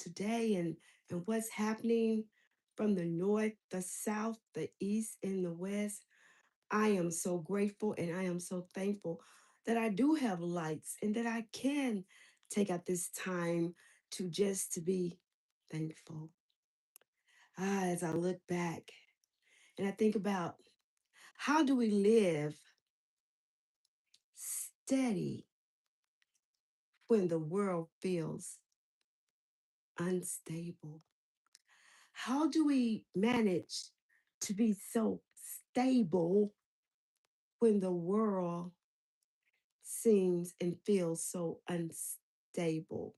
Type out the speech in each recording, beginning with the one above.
today and what's happening from the north, the south, the east, and the west. I am so grateful and I am so thankful that I do have lights and that I can take out this time to just to be thankful. As I look back and I think about how do we live steady when the world feels unstable? How do we manage to be so stable when the world seems and feels so unstable?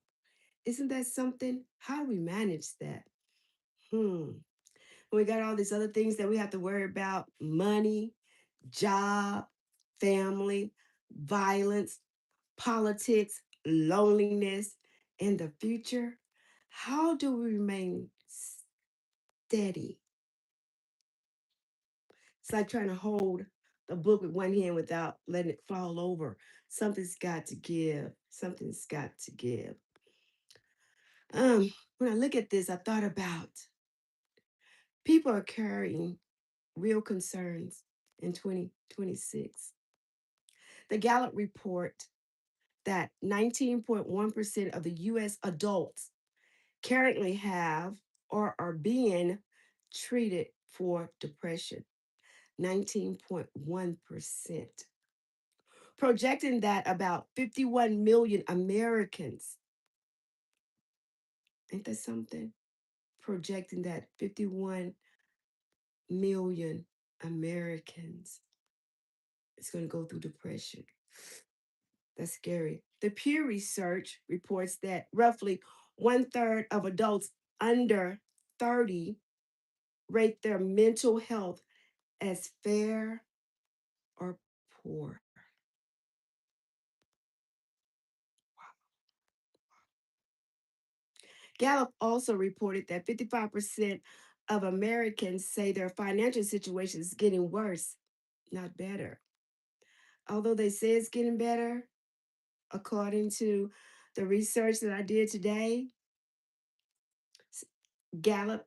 Isn't that something? How do we manage that? Hmm. We got all these other things that we have to worry about: money, job, family, violence, politics, loneliness, and the future. How do we remain steady? It's like trying to hold the book with one hand without letting it fall over. Something's got to give. Something's got to give. When I look at this, I thought about people are carrying real concerns in 2026. The Gallup report that 19.1% of the US adults currently have or are being treated for depression. 19.1%. Projecting that about 51 million Americans, ain't that something? Projecting that 51 million Americans is going to go through depression. That's scary. The Pew Research reports that roughly one third of adults under 30 rate their mental health as fair or poor. Gallup also reported that 55% of Americans say their financial situation is getting worse, not better. Although they say it's getting better, according to the research that I did today, Gallup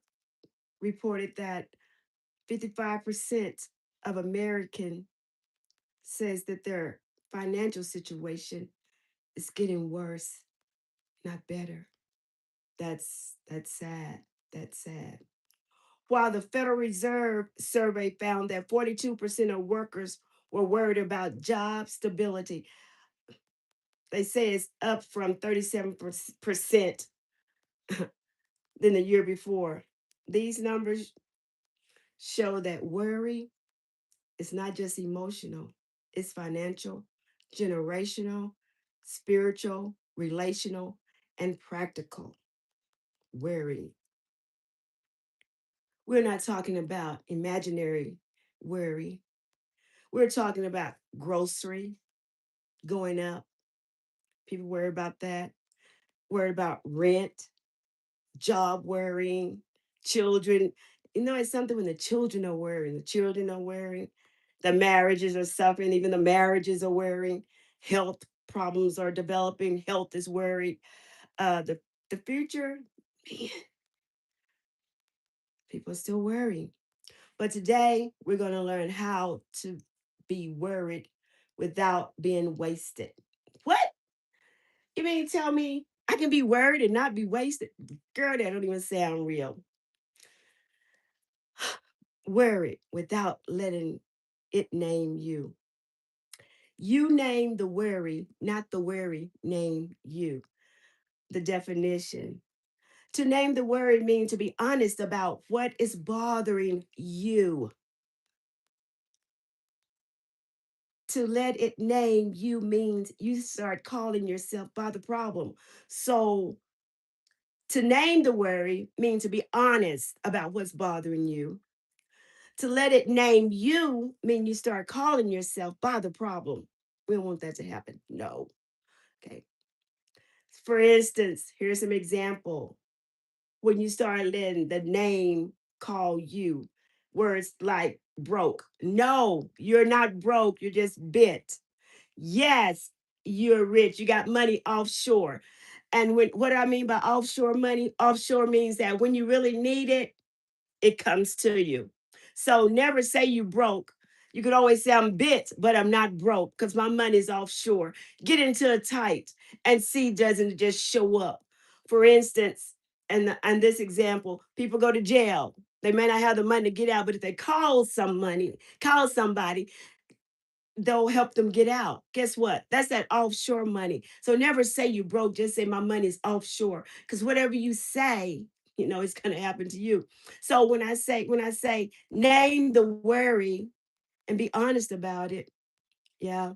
reported that 55% of American says that their financial situation is getting worse, not better. That's sad. That's sad. While the Federal Reserve survey found that 42% of workers were worried about job stability, they say it's up from 37% than the year before. These numbers show that worry is not just emotional, it's financial, generational, spiritual, relational, and practical worry. We're not talking about imaginary worry. We're talking about grocery going up. People worry about that. Worry about rent, job worrying, children. You know, it's something when the children are worrying. The children are worrying. The marriages are suffering. Even the marriages are worrying. Health problems are developing. Health is worried. The future, man, people are still worrying. But today we're going to learn how to be worried without being wasted. What? You mean tell me I can be worried and not be wasted? Girl, that don't even sound real. Worried without letting it name you. You name the worry, not the worry name you. The definition. To name the worry means to be honest about what is bothering you. To let it name you means you start calling yourself by the problem. So to name the worry means to be honest about what's bothering you. To let it name you means you start calling yourself by the problem. We don't want that to happen. No. Okay. For instance, here's some example. When you start letting the name call you, words like broke. No, you're not broke. You're just bit. Yes, you're rich. You got money offshore. And what do I mean by offshore money? Offshore means that when you really need it, it comes to you. So never say you broke. You could always say I'm bit, but I'm not broke because my money is offshore. Get into a tight and see doesn't just show up. For instance, and this example, people go to jail. They may not have the money to get out, but if they call somebody, they'll help them get out. Guess what? That's that offshore money. So never say you broke, just say my money is offshore. Because whatever you say, it's gonna happen to you. So when I say name the worry and be honest about it, yeah,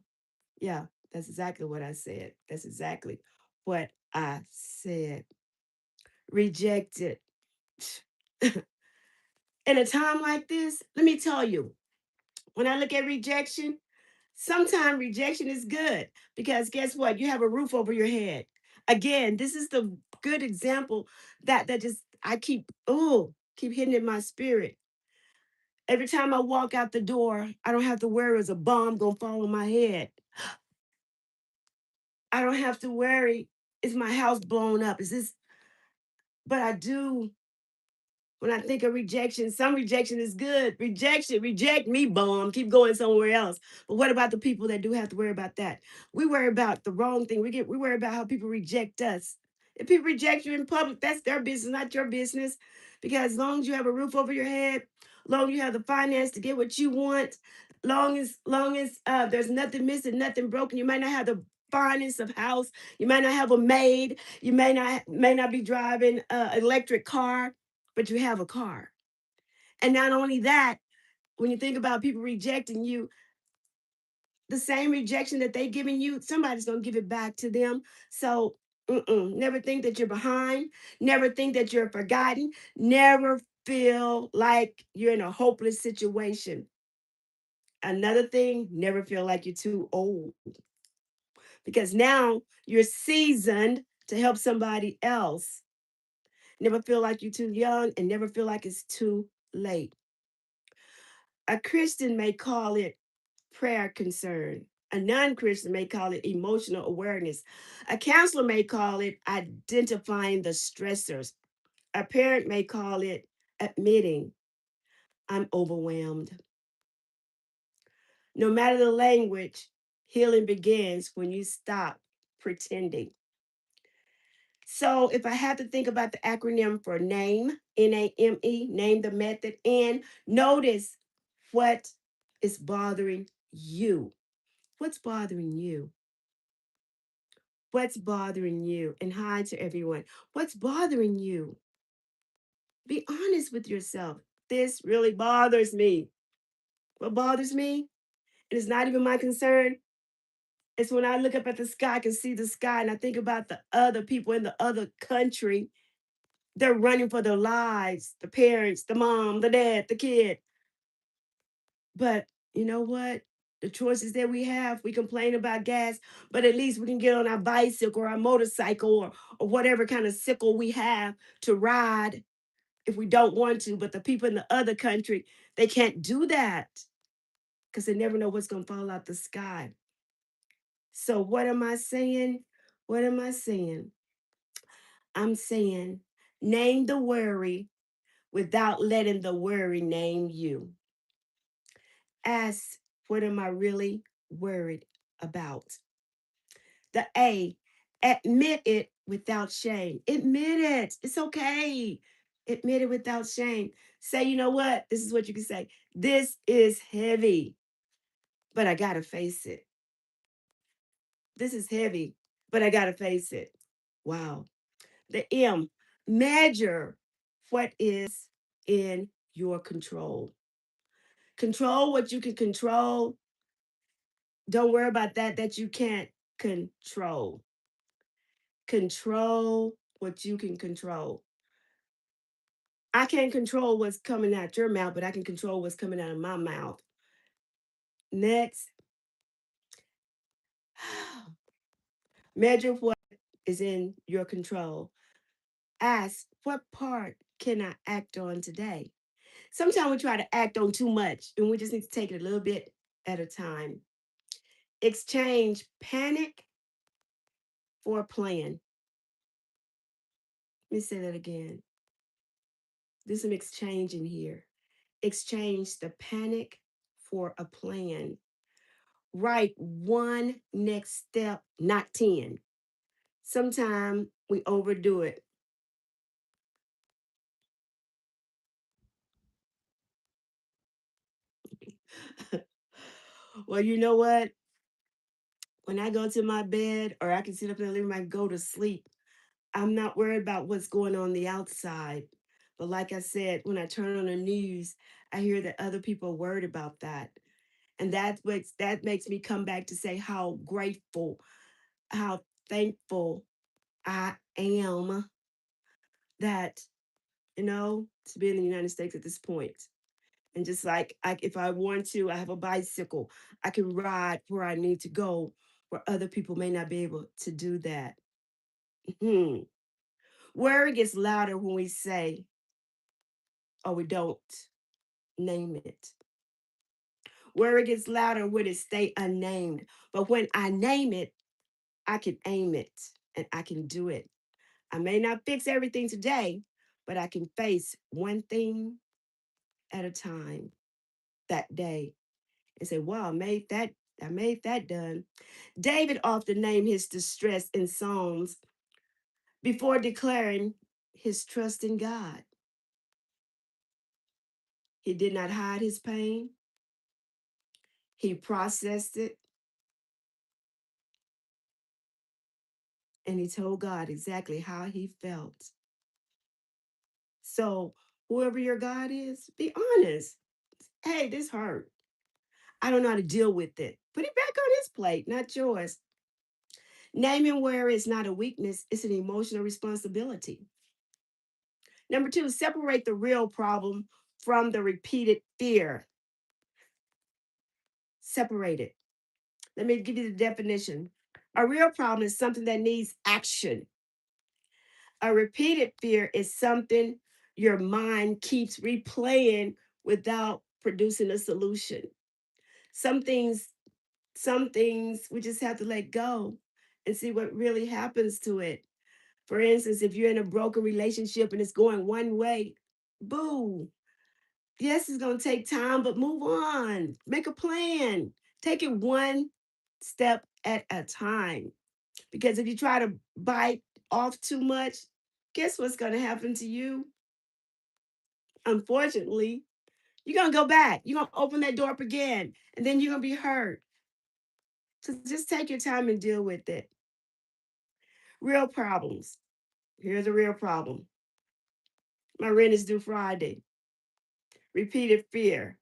yeah, that's exactly what I said. That's exactly what I said. Reject it. In a time like this, let me tell you, when I look at rejection, sometimes rejection is good because guess what? You have a roof over your head. Again, this is the good example that just I keep hitting in my spirit. Every time I walk out the door, I don't have to worry is a bomb gonna fall on my head. I don't have to worry is my house blown up. Is this? But I do. When I think of rejection, some rejection is good. Rejection, reject me, bum. Keep going somewhere else. But what about the people that do have to worry about that? We worry about the wrong thing. We worry about how people reject us. If people reject you in public, that's their business, not your business. Because as long as you have a roof over your head, long as you have the finance to get what you want, long as there's nothing missing, nothing broken, you might not have the finest of house, you might not have a maid, you may not be driving an electric car, but you have a car. And not only that, when you think about people rejecting you, the same rejection that they giving you, somebody's gonna give it back to them. So never think that you're behind. Never think that you're forgotten. Never feel like you're in a hopeless situation. Another thing, never feel like you're too old because now you're seasoned to help somebody else. Never feel like you're too young and never feel like it's too late. A Christian may call it prayer concern. A non Christian may call it emotional awareness. A counselor may call it identifying the stressors. A parent may call it admitting, I'm overwhelmed. No matter the language, healing begins when you stop pretending. So, if I have to think about the acronym for NAME, NAME, name the method, and notice what is bothering you. What's bothering you? What's bothering you? And hi to everyone. What's bothering you? Be honest with yourself. This really bothers me. What bothers me? It is not even my concern. It's when I look up at the sky, I can see the sky, and I think about the other people in the other country. They're running for their lives, the parents, the mom, the dad, the kid. But you know what? The choices that we have, we complain about gas, but at least we can get on our bicycle or our motorcycle or whatever kind of sickle we have to ride if we don't want to. But the people in the other country, they can't do that because they never know what's going to fall out the sky. So, what am I saying? What am I saying? I'm saying name the worry without letting the worry name you. Ask, what am I really worried about? The A, admit it without shame. Admit it. It's okay. Admit it without shame. Say, you know what? This is what you can say. This is heavy, but I got to face it. This is heavy, but I got to face it. Wow. The M, measure what is in your control. Control what you can control. Don't worry about that you can't control. Control what you can control. I can't control what's coming out your mouth, but I can control what's coming out of my mouth. Next, measure what is in your control. Ask, what part can I act on today? Sometimes we try to act on too much, and we just need to take it a little bit at a time. Exchange panic for a plan. me say that again. Do some exchange in here. Exchange the panic for a plan. Write one next step, not 10. Sometimes we overdo it. Well, you know what? When I go to my bed or I can sit up in the living room and go to sleep, I'm not worried about what's going on the outside. But like I said, when I turn on the news, I hear that other people are worried about that. And that makes me come back to say how grateful, how thankful I am that, to be in the United States at this point. And just like if I want to, I have a bicycle. I can ride where I need to go, where other people may not be able to do that. Hmm. Worry gets louder when we say, or we don't name it. Worry gets louder when it stay unnamed. But when I name it, I can aim it and I can do it. I may not fix everything today, but I can face one thing at a time that day and say, wow, I made that done. David often named his distress in Psalms before declaring his trust in God. He did not hide his pain. He processed it and he told God exactly how he felt. So, whoever your God is, be honest. Hey, this hurt. I don't know how to deal with it. Put it back on his plate, not yours. Naming where is not a weakness, it's an emotional responsibility. Number two, separate the real problem from the repeated fear. Separate it. Let me give you the definition. A real problem is something that needs action. A repeated fear is something your mind keeps replaying without producing a solution. Some things, some things we just have to let go and see what really happens to it. For instance, if you're in a broken relationship and it's going one way, boo. Yes, it's going to take time, but move on. Make a plan. Take it one step at a time. Because if you try to bite off too much, guess what's going to happen to you? Unfortunately, you're going to go back. You're going to open that door up again, and then you're going to be hurt. So just take your time and deal with it. Real problems. Here's a real problem. My rent is due Friday. Repeated fear.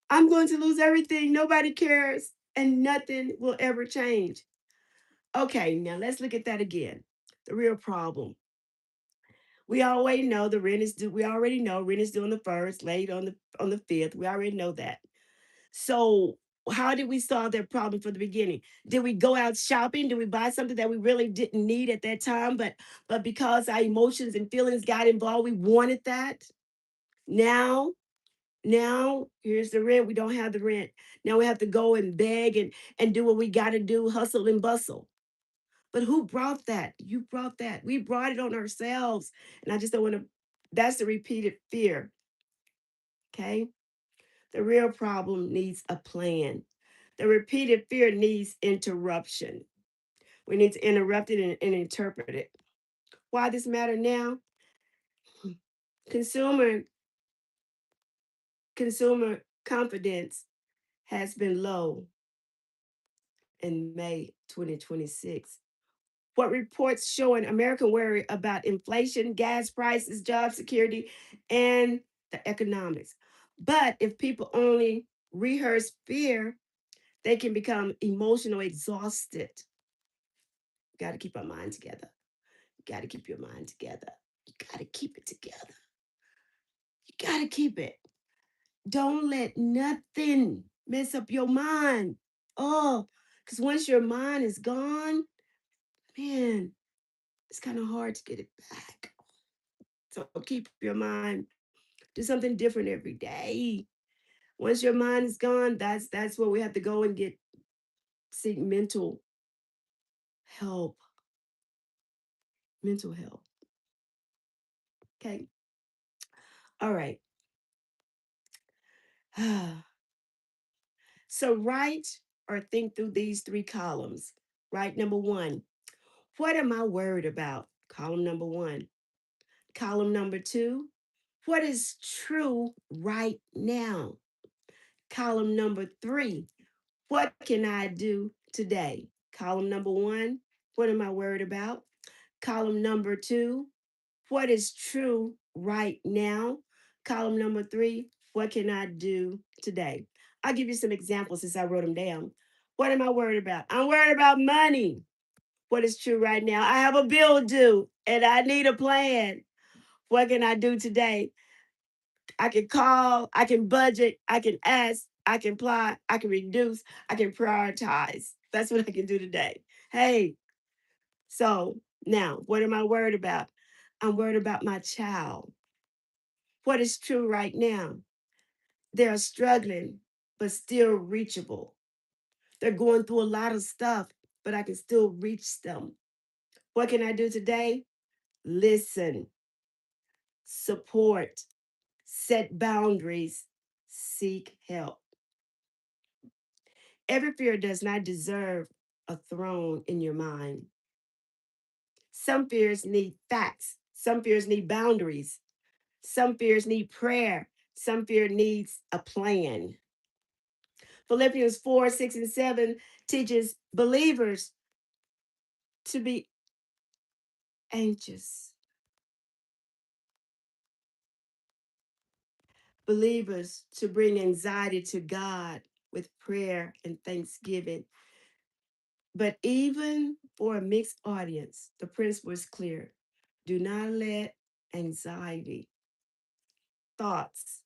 I'm going to lose everything. Nobody cares, and nothing will ever change. Okay, now let's look at that again. The real problem. We already know the rent is due. We already know rent is due on the first, late on the fifth. We already know that. So how did we solve that problem from the beginning? Did we go out shopping? Did we buy something that we really didn't need at that time, but because our emotions and feelings got involved, we wanted that? Now, now here's the rent. We don't have the rent. Now we have to go and beg and do what we got to do, hustle and bustle. But who brought that? You brought that. We brought it on ourselves. And I just don't want to, that's the repeated fear. Okay. The real problem needs a plan. The repeated fear needs interruption. We need to interrupt it and interpret it. Why this matter now? Consumer consumer confidence has been low in May 2026. What reports showing American worry about inflation, gas prices, job security, and the economics. But if people only rehearse fear, they can become emotional exhausted. You got to keep our mind together. You got to keep your mind together. You got to keep it together. You got to keep it. Don't let nothing mess up your mind. Oh, because once your mind is gone, man, it's kind of hard to get it back. So keep your mind. Do something different every day. Once your mind is gone, that's where we have to go and seek help, mental help. Okay. All right. So write or think through these three columns. Right. Number one, what am I worried about? Column number one. Column number two, what is true right now? Column number three, what can I do today? Column number one, what am I worried about? Column number two, what is true right now? Column number three, what can I do today? I'll give you some examples since I wrote them down. What am I worried about? I'm worried about money. What is true right now? I have a bill due and I need a plan. What can I do today? I can call, I can budget, I can ask, I can apply, I can reduce, I can prioritize. That's what I can do today. Hey, so now what am I worried about? I'm worried about my child. What is true right now? They're struggling, but still reachable. They're going through a lot of stuff, but I can still reach them. What can I do today? Listen, support, set boundaries, seek help. Every fear does not deserve a throne in your mind. Some fears need facts, some fears need boundaries, some fears need prayer, some fear needs a plan. Philippians 4, 6, and 7 teaches believers to be anxious, believers to bring anxiety to God with prayer and thanksgiving. But even for a mixed audience, the principle is clear. Do not let anxiety, thoughts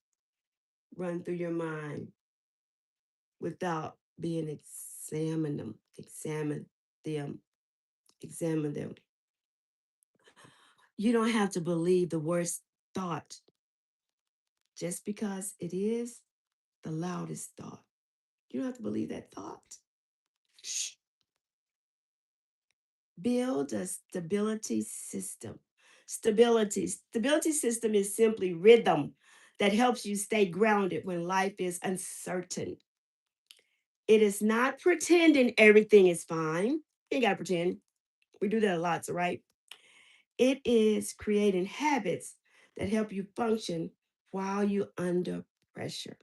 run through your mind without being examine them, them, examine them. You don't have to believe the worst thought just because it is the loudest thought. You don't have to believe that thought. Shh. Build a stability system. Stability system is simply rhythm that helps you stay grounded when life is uncertain. It is not pretending everything is fine. You ain't got to pretend. We do that a lot, so right? It is creating habits that help you function while you're under pressure.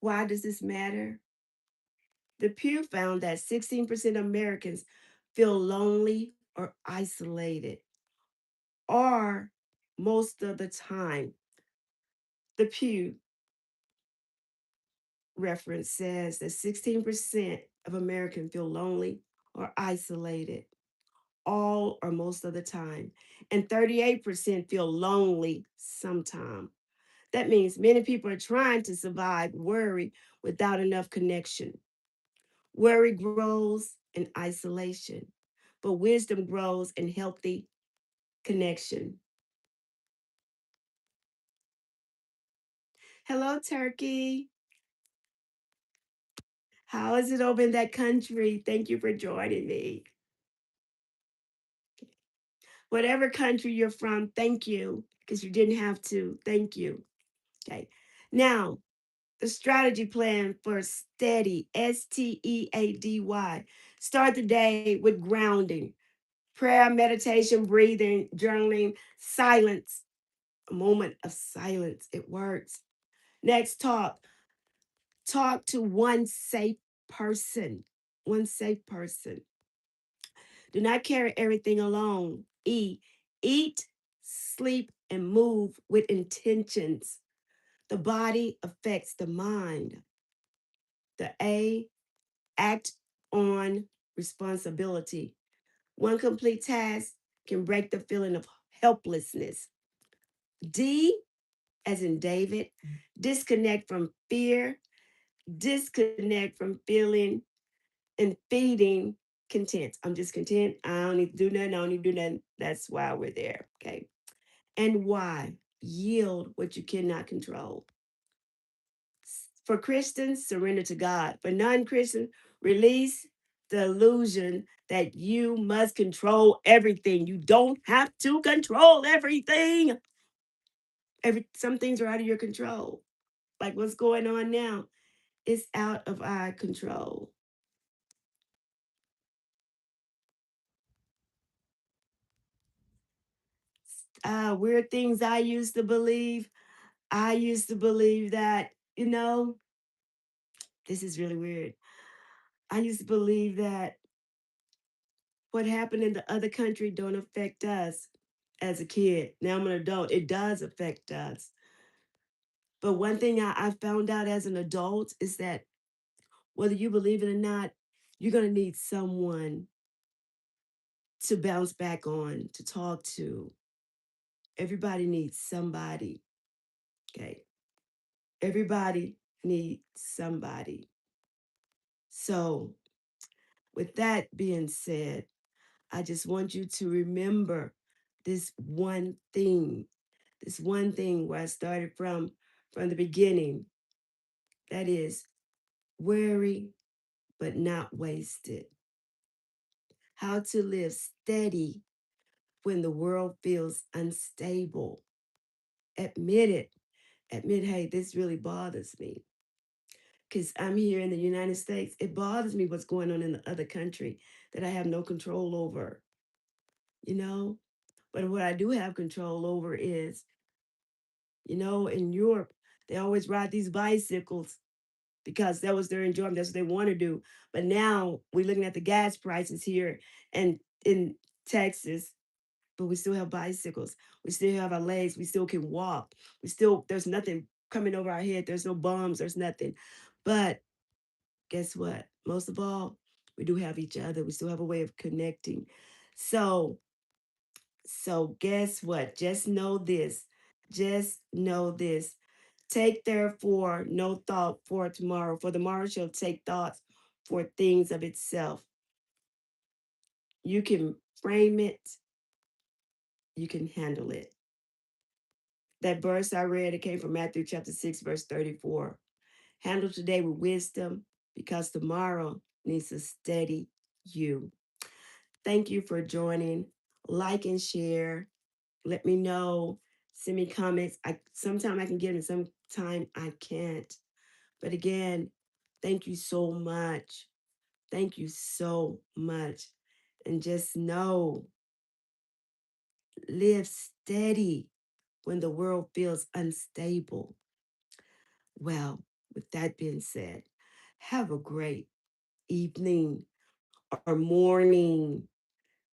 Why does this matter? The Pew found that 16% of Americans feel lonely or isolated, or most of the time. The Pew reference says that 16% of Americans feel lonely or isolated all or most of the time, and 38% feel lonely sometime. That means many people are trying to survive worry without enough connection. Worry grows in isolation, but wisdom grows in healthy connection. Hello, Turkey. How is it over in that country? Thank you for joining me. Whatever country you're from, thank you, because you didn't have to. Thank you. Okay. Now, the strategy plan for steady, STEADY. Start the day with grounding, prayer, meditation, breathing, journaling, silence, a moment of silence. It works. Next, talk. Talk to one safe person. One safe person. Do not carry everything alone. Eat, sleep, and move with intentions. The body affects the mind. The A, act on responsibility. One complete task can break the feeling of helplessness. D, as in David, disconnect from fear, disconnect from feeling and feeding content. I'm just content. I don't need to do nothing. I don't need to do nothing. That's why we're there. Okay. And why? Yield what you cannot control. For Christians, surrender to God. For non Christians, release the illusion that you must control everything. You don't have to control everything. Some things are out of your control. Like what's going on now, it's out of our control. Weird things I used to believe. I used to believe that, this is really weird. I used to believe that what happened in the other country don't affect us as a kid. Now I'm an adult. It does affect us. But one thing I found out as an adult is that whether you believe it or not, you're going to need someone to bounce back on, to talk to. Everybody needs somebody. Okay. Everybody needs somebody. So, with that being said, I just want you to remember this one thing, where I started from the beginning. That is worry but not wasted. How to live steady when the world feels unstable. Admit it. Admit, hey, this really bothers me. Because I'm here in the United States. It bothers me what's going on in the other country that I have no control over, you know? But what I do have control over is, in Europe, they always ride these bicycles because that was their enjoyment. That's what they want to do. But now we're looking at the gas prices here and in Texas, but we still have bicycles. We still have our legs. We still can walk. There's nothing coming over our head. There's no bombs. There's nothing. But guess what? Most of all, we do have each other. We still have a way of connecting. So, so guess what? Just know this. Just know this. Take therefore no thought for tomorrow, for tomorrow shall take thoughts for things of itself. You can frame it, you can handle it. That verse I read, it came from Matthew chapter 6, verse 34. Handle today with wisdom because tomorrow needs to steady you. Thank you for joining. Like and share. Let me know. Send me comments. Sometimes I can get them, sometimes I can't. But again, thank you so much. Thank you so much. And just know, live steady when the world feels unstable. Well, with that being said, have a great evening or morning.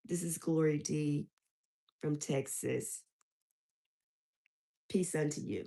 This is GloryD from Texas. Peace unto you.